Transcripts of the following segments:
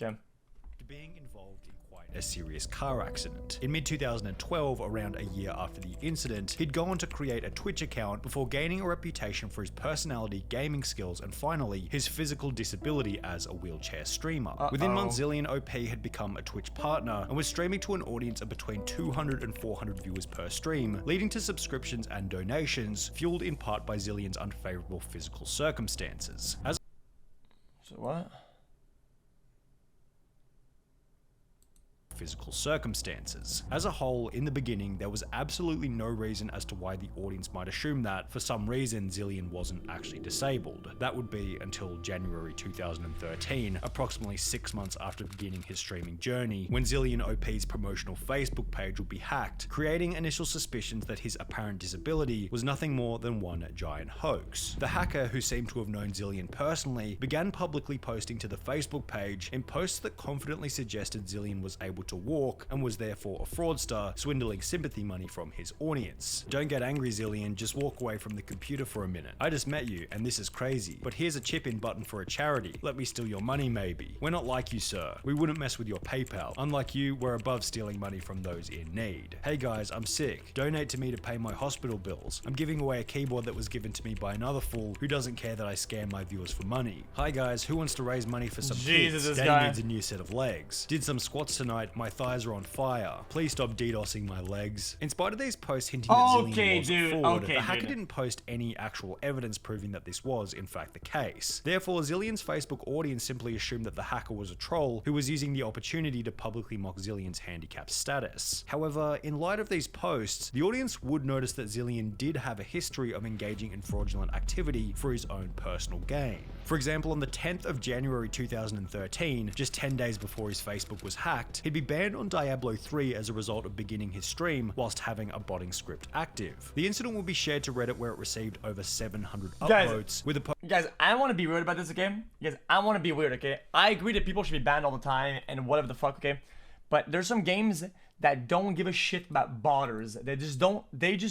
Okay. Being involved in quite a serious car accident. In mid-2012, around a year after the incident, he'd go on to create a Twitch account before gaining a reputation for his personality, gaming skills, and finally, his physical disability as a wheelchair streamer. Within months, Zillion OP had become a Twitch partner and was streaming to an audience of between 200 and 400 viewers per stream, leading to subscriptions and donations, fueled in part by Zillion's unfavorable physical circumstances. So what? Physical circumstances. As a whole, in the beginning, there was absolutely no reason as to why the audience might assume that, for some reason, Zillion wasn't actually disabled. That would be until January 2013, approximately 6 months after beginning his streaming journey, when Zillion OP's promotional Facebook page would be hacked, creating initial suspicions that his apparent disability was nothing more than one giant hoax. The hacker, who seemed to have known Zillion personally, began publicly posting to the Facebook page in posts that confidently suggested Zillion was able to walk and was therefore a fraudster, swindling sympathy money from his audience. Don't get angry, Zillion, just walk away from the computer for a minute. I just met you and this is crazy, but here's a chip-in button for a charity. Let me steal your money maybe. We're not like you, sir. We wouldn't mess with your PayPal. Unlike you, we're above stealing money from those in need. Hey guys, I'm sick. Donate to me to pay my hospital bills. I'm giving away a keyboard that was given to me by another fool who doesn't care that I scam my viewers for money. Hi guys, who wants to raise money for some kids? Daddy needs a new set of legs. Did some squats tonight, my thighs are on fire. Please stop DDoSing my legs. In spite of these posts hinting that Zillion was a fraud, the hacker didn't post any actual evidence proving that this was in fact the case. Therefore, Zillion's Facebook audience simply assumed that the hacker was a troll who was using the opportunity to publicly mock Zillion's handicap status. However, in light of these posts, the audience would notice that Zillion did have a history of engaging in fraudulent activity for his own personal gain. For example, on the 10th of January 2013, just 10 days before his Facebook was hacked, he'd be banned on Diablo 3 as a result of beginning his stream whilst having a botting script active. The incident will be shared to Reddit, where it received over 700 upvotes with a Guys, I want to be weird about this, okay? Guys, I want to be weird, okay? I agree that people should be banned all the time and whatever the fuck, okay? But there's some games that don't give a shit about botters. They just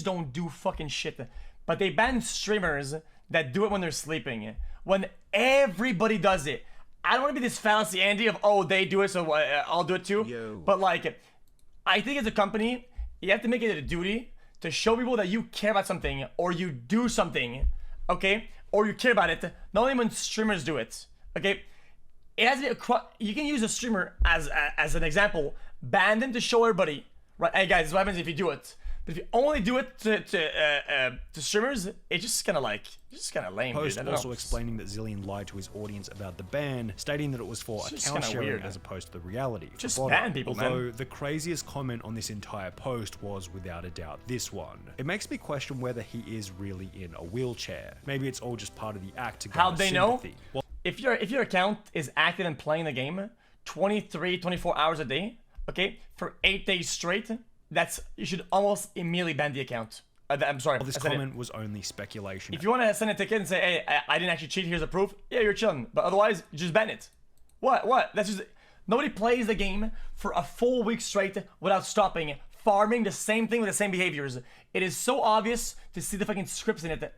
don't do fucking shit. But they ban streamers that do it when they're sleeping. When everybody does it. I don't want to be this fallacy, Andy, of, oh, they do it, so I'll do it too. Yo. But, like, I think as a company, you have to make it a duty to show people that you care about something, or you do something, okay? Or you care about it, not only when streamers do it, okay? It has to be you can use a streamer as an example, ban them to show everybody, right? Hey, guys, this is what happens if you do it. But if you only do it to streamers, it's just kind of like, lame. Post dude. also explaining that Zillion lied to his audience about the ban, stating that it was for account sharing weird. as opposed to the reality. Just ban people, Although man. the craziest comment on this entire post was without a doubt this one. It makes me question whether he is really in a wheelchair. Maybe it's all just part of the act to How'd garner they know? sympathy. Well, If your account is active and playing the game 23, 24 hours a day, okay, for 8 days straight, you should almost immediately ban the account. I'm sorry. this comment was only speculation. If you want to send a ticket and say, hey, I didn't actually cheat, here's the proof, yeah, you're chilling. But otherwise, just ban it. What? That's just... Nobody plays the game for a full week straight without stopping, farming the same thing with the same behaviors. It is so obvious to see the fucking scripts in it.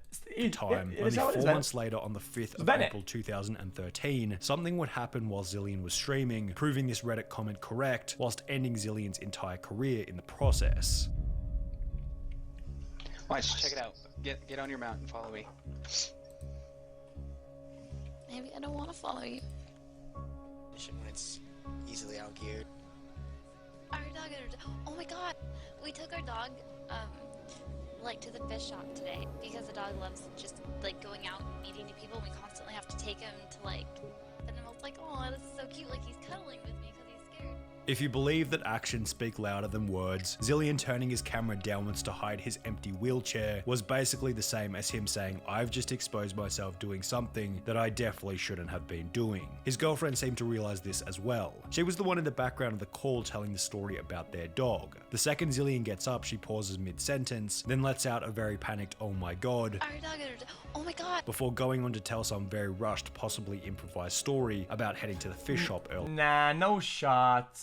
Only 4 months later, on the 5th of April 2013, something would happen while Zillion was streaming, proving this Reddit comment correct, whilst ending Zillion's entire career in the process. Watch, check it out. Get on your mount and follow me. Maybe I don't want to follow you. When it's easily outgeared. Our dog. Oh my god, we took our dog, like to the fish shop today because the dog loves just like going out and meeting new people. We constantly have to take him to like, and I was like, oh, this is so cute. Like he's cuddling with me because he's scared. If you believe that actions speak louder than words, Zillion turning his camera downwards to hide his empty wheelchair was basically the same as him saying, I've just exposed myself doing something that I definitely shouldn't have been doing. His girlfriend seemed to realize this as well. She was the one in the background of the call telling the story about their dog. The second Zillion gets up, she pauses mid-sentence, then lets out a very panicked, oh my god, Our dog. Oh my god. before going on to tell some very rushed, possibly improvised story about heading to the fish shop early. Nah, no shot.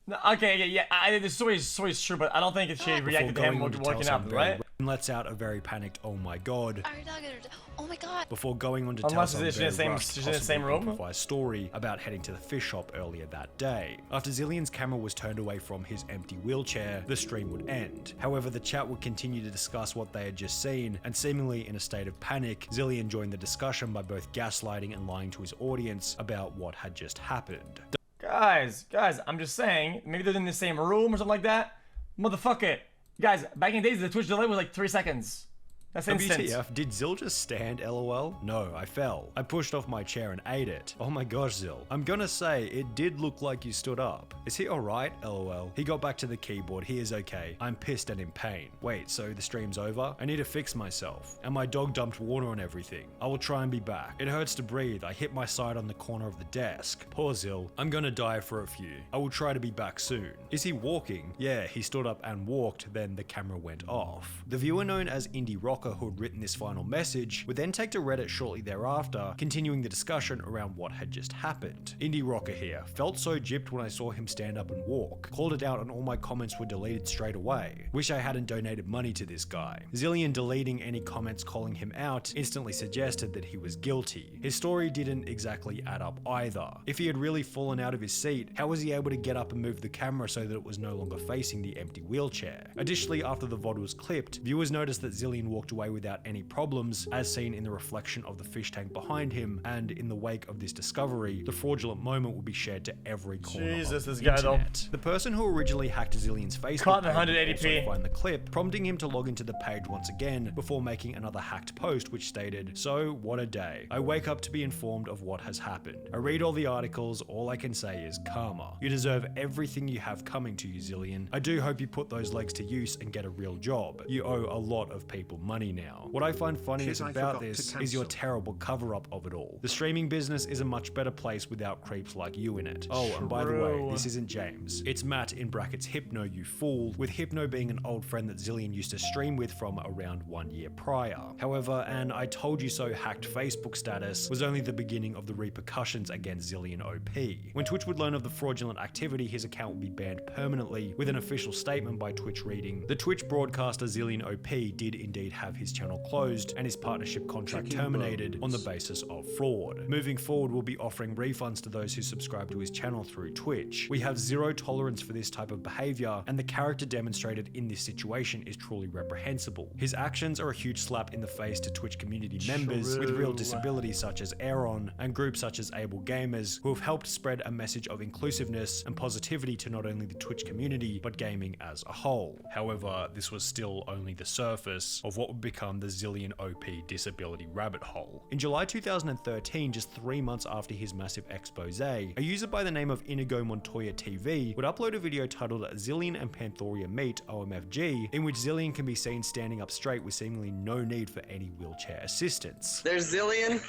No, okay, yeah, the story is true, but I don't think she reacted to him walking up, right? and lets out a very panicked "oh my god" Our dog got a oh my god. before going on to tell Unless some she's in very the same- rushed, she's in the same possibly room? improvised story about heading to the fish shop earlier that day. After Zillion's camera was turned away from his empty wheelchair, the stream would end. However, the chat would continue to discuss what they had just seen, and seemingly in a state of panic, Zillion joined the discussion by both gaslighting and lying to his audience about what had just happened. Guys, I'm just saying, maybe they're in the same room or something like that. Motherfuck it. Guys, back in the days, the Twitch delay was like 3 seconds. That's instant. WTF, did Zill just stand, lol? No, I fell. I pushed off my chair and ate it. Oh my gosh, Zill. I'm gonna say, it did look like you stood up. Is he alright? LOL. He got back to the keyboard, he is okay. I'm pissed and in pain. Wait, so the stream's over? I need to fix myself. And my dog dumped water on everything. I will try and be back. It hurts to breathe. I hit my side on the corner of the desk. Poor Zill. I'm gonna die for a few. I will try to be back soon. Is he walking? Yeah, he stood up and walked, then the camera went off. The viewer known as Indie Rocker, who had written this final message, would then take to Reddit shortly thereafter, continuing the discussion around what had just happened. Indie Rocker here. Felt so gypped when I saw him stand up and walk. Called it out and all my comments were deleted straight away. Wish I hadn't donated money to this guy. Zillion deleting any comments calling him out instantly suggested that he was guilty. His story didn't exactly add up either. If he had really fallen out of his seat, how was he able to get up and move the camera so that it was no longer facing the empty wheelchair? Additionally, after the VOD was clipped, viewers noticed that Zillion walked away without any problems, as seen in the reflection of the fish tank behind him, and in the wake of this discovery, the fraudulent moment will be shared to every corner Jesus, of this the guy though. internet. The person who originally hacked Zillion's Facebook Caught in page would 180p. also find the clip, prompting him to log into the page once again before making another hacked post which stated, "So, what a day. I wake up to be informed of what has happened. I read all the articles, all I can say is karma. You deserve everything you have coming to you, Zillion. I do hope you put those legs to use and get a real job. You owe a lot of people money now. What I find funniest about this is your terrible cover-up of it all. The streaming business is a much better place without creeps like you in it. Oh, and by the way, True. this isn't James. It's Matt in brackets Hypno, you fool, with Hypno being an old friend that Zillion used to stream with from around 1 year prior. However, an I told you so hacked Facebook status was only the beginning of the repercussions against Zillion OP. When Twitch would learn of the fraudulent activity, his account would be banned permanently, with an official statement by Twitch reading, "The Twitch broadcaster Zillion OP did indeed have his channel closed and his partnership contract terminated on the basis of fraud. Moving forward, we'll be offering refunds to those who subscribe to his channel through Twitch. We have zero tolerance for this type of behavior, and the character demonstrated in this situation is truly reprehensible. His actions are a huge slap in the face to Twitch community members with real disabilities such as Aaron and groups such as Able Gamers, who have helped spread a message of inclusiveness and positivity to not only the Twitch community, but gaming as a whole." However, this was still only the surface of what would become the Zillion OP disability rabbit hole. In July 2013, just 3 months after his massive expose, a user by the name of Inigo Montoya TV would upload a video titled "Zillion and Panthoria Meet OMFG," in which Zillion can be seen standing up straight with seemingly no need for any wheelchair assistance. There's Zillion.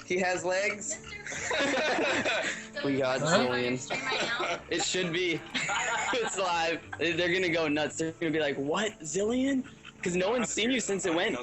He has legs. We got Huh? Zillion. Stream right now? It should be. It's live. They're gonna go nuts. They're gonna be like, "What, Zillion?" Because no one's seen you since it went.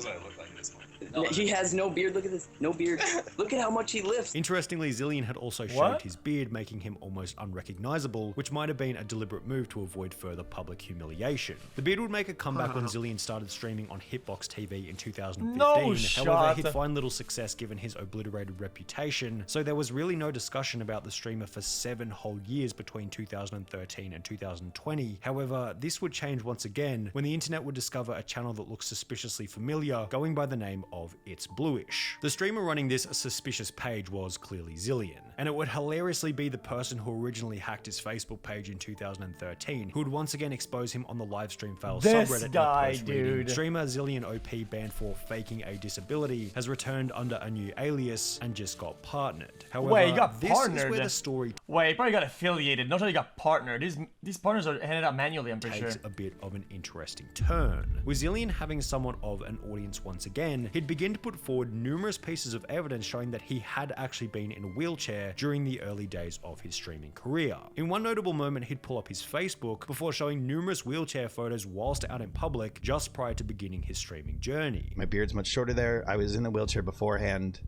He has no beard. Look at this. No beard. Look at how much he lifts. Interestingly, Zillion had also shaved What? his beard, making him almost unrecognizable, which might have been a deliberate move to avoid further public humiliation. The beard would make a comeback when Zillion started streaming on Hitbox TV in 2015. No However, shot. he'd find little success given his obliterated reputation, so there was really no discussion about the streamer for 7 whole years between 2013 and 2020. However, this would change once again when the internet would discover a channel that looks suspiciously familiar, going by the name of It's Bluish. The streamer running this suspicious page was clearly Zillion, and it would hilariously be the person who originally hacked his Facebook page in 2013, who would once again expose him on the livestream fails This subreddit. guy, in a post reading, dude. Streamer Zillion OP, banned for faking a disability, has returned under a new alias and just got partnered. However, Wait, he got this is partnered? where the story Wait, he probably got affiliated. Not sure he got partnered. These partners are handed out manually, I'm pretty takes sure. a bit of an interesting turn. With Zillion having somewhat of an audience once again, he'd begin to put forward numerous pieces of evidence showing that he had actually been in a wheelchair during the early days of his streaming career. In one notable moment, he'd pull up his Facebook before showing numerous wheelchair photos whilst out in public just prior to beginning his streaming journey. My beard's much shorter there. I was in the wheelchair beforehand.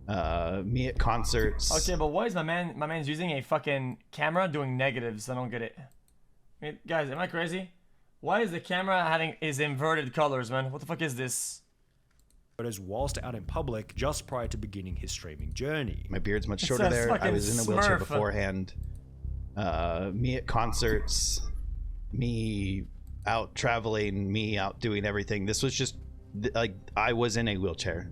Me at concerts. Okay, but why is my man's using a fucking camera doing negatives? I don't get it. I mean, guys, am I crazy? Why is the camera having is inverted colors, man? What the fuck is this? photos whilst out in public just prior to beginning his streaming journey. My beard's much shorter says there. I fucking was in a wheelchair Smurf. beforehand. Me at concerts, me out traveling, me out doing everything. This was just like I was in a wheelchair.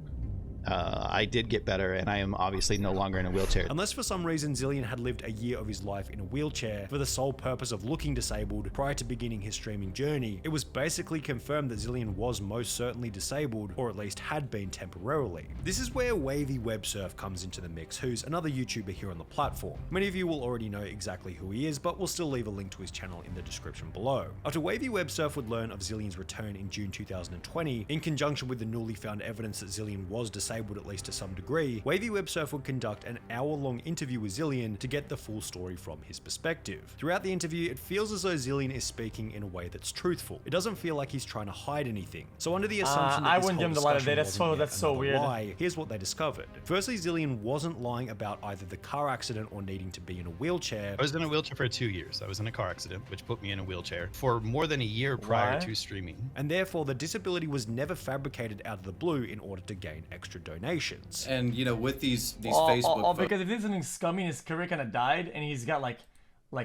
I did get better, and I am obviously no longer in a wheelchair. Unless for some reason Zillion had lived a year of his life in a wheelchair for the sole purpose of looking disabled prior to beginning his streaming journey, it was basically confirmed that Zillion was most certainly disabled, or at least had been temporarily. This is where Wavy Websurf comes into the mix, who's another YouTuber here on the platform. Many of you will already know exactly who he is, but we'll still leave a link to his channel in the description below. After Wavy Websurf would learn of Zillion's return in June 2020, in conjunction with the newly found evidence that Zillion was disabled at least to some degree, Wavy Websurf would conduct an hour-long interview with Zillion to get the full story from his perspective. Throughout the interview, it feels as though Zillion is speaking in a way that's truthful. It doesn't feel like he's trying to hide anything. So under the assumption that I this wouldn't whole give him the light of discussion day. wasn't That's yet so another weird. lie, here's what they discovered. Firstly, Zillion wasn't lying about either the car accident or needing to be in a wheelchair. I was in a wheelchair for 2 years. I was in a car accident, which put me in a wheelchair for more than a year prior Why? to streaming. And therefore, the disability was never fabricated out of the blue in order to gain extra donations. And you know, with these Facebook because if there's something scummy, his career kind of died, and he's got like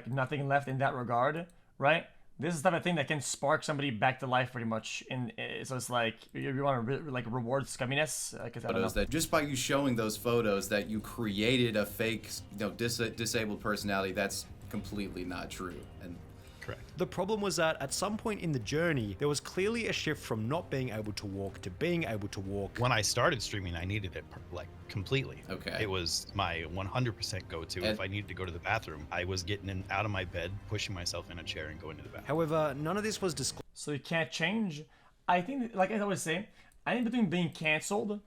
nothing left in that regard, right? This is the type of thing that can spark somebody back to life, pretty much. So it's like you want to like reward scumminess, because I don't know. photos that just by you showing those photos that you created a fake, disabled personality, that's completely not true. And Correct. The problem was that at some point in the journey, there was clearly a shift from not being able to walk to being able to walk. When I started streaming, I needed it like completely. Okay. It was my 100% go-to. And- If I needed to go to the bathroom, I was getting out of my bed, pushing myself in a chair and going to the bathroom. However, none of this was disclosed. So you can't change. I think, like I always say, I think between being canceled,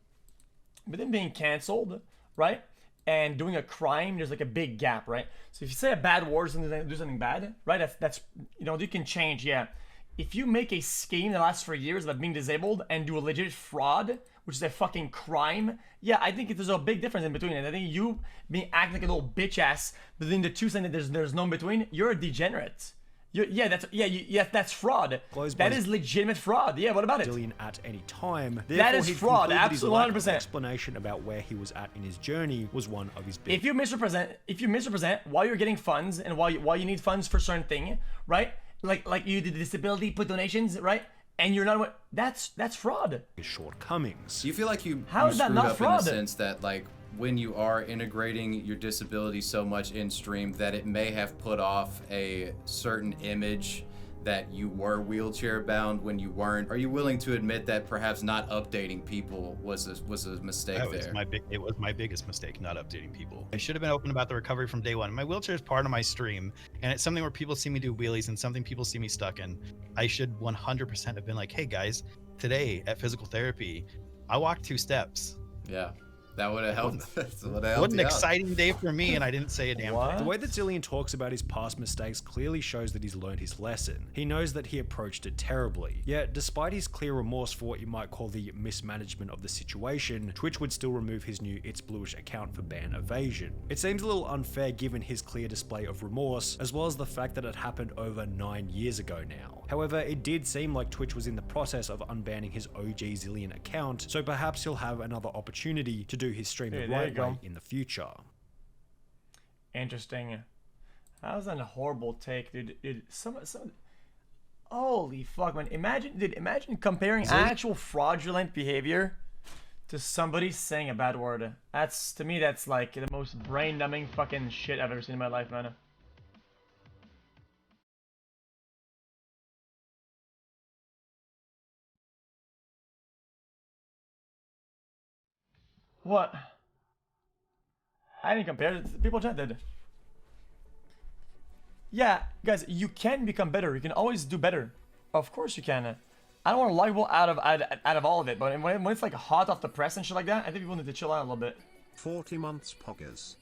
right, and doing a crime, there's like a big gap, right? So if you say a bad word and do something bad, right, that's you can change, yeah. If you make a scheme that lasts for years about being disabled and do a legit fraud, which is a fucking crime, yeah, I think there's a big difference in between. And I think you being acting like a little bitch ass between the two, saying that there's no in between, you're a degenerate. That's fraud. That is legitimate fraud. Yeah, what about it? Zillion at any time. That Therefore, is he'd fraud, concluded his absolutely, lack of 100%. explanation about where he was at in his journey was one of his big. If you misrepresent why you're getting funds and why you need funds for certain thing, right? Like you did disability, put donations, right? And you're not that's fraud. shortcomings. do you feel like How you is that screwed not up fraud? in the sense that, like, when you are integrating your disability so much in stream that it may have put off a certain image that you were wheelchair bound when you weren't? Are you willing to admit that perhaps not updating people was a mistake It there? was my biggest mistake, not updating people. I should have been open about the recovery from day one. My wheelchair is part of my stream, and it's something where people see me do wheelies and something people see me stuck in. I should 100% have been like, hey guys, today at physical therapy, I walked 2 steps. Yeah, that would have helped. That would have What helped an you out. exciting day for me, and I didn't say a damn What? thing. The way that Zillion talks about his past mistakes clearly shows that he's learned his lesson. He knows that he approached it terribly. Yet, despite his clear remorse for what you might call the mismanagement of the situation, Twitch would still remove his new It's Bluish account for ban evasion. It seems a little unfair given his clear display of remorse, as well as the fact that it happened over 9 years ago now. However, it did seem like Twitch was in the process of unbanning his OG Zillion account, so perhaps he'll have another opportunity to do his stream the Hey, there right you go. way in the future. Interesting. That was a horrible take, dude. Some. Holy fuck, man! Imagine comparing actual fraudulent behavior to somebody saying a bad word. To me, that's like the most brain-numbing fucking shit I've ever seen in my life, man. What? I didn't compare it. People chatted. Yeah, guys, you can become better. You can always do better. Of course you can. I don't want to lock people out of all of it, but when it's like hot off the press and shit like that, I think people need to chill out a little bit. 40 months poggers.